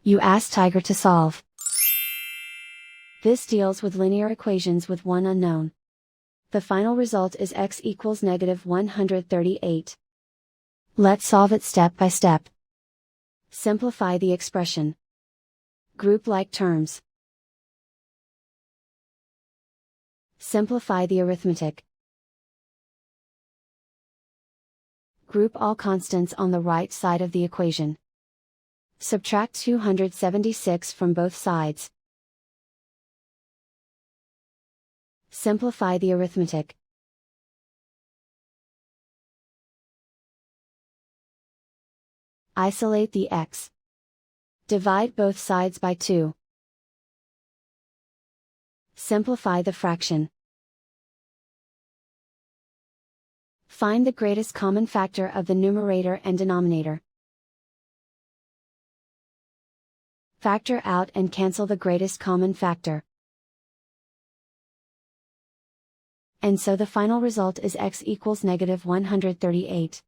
You ask Tiger to solve. This deals with linear equations with one unknown. The final result is x equals -138. Let's solve it step by step. Simplify the expression. Group like terms. Simplify the arithmetic. Group all constants on the right side of the equation. Subtract 276 from both sides. Simplify the arithmetic. Isolate the x. Divide both sides by 2. Simplify the fraction. Find the greatest common factor of the numerator and denominator. Factor out and cancel the greatest common factor. And so the final result is x equals -138.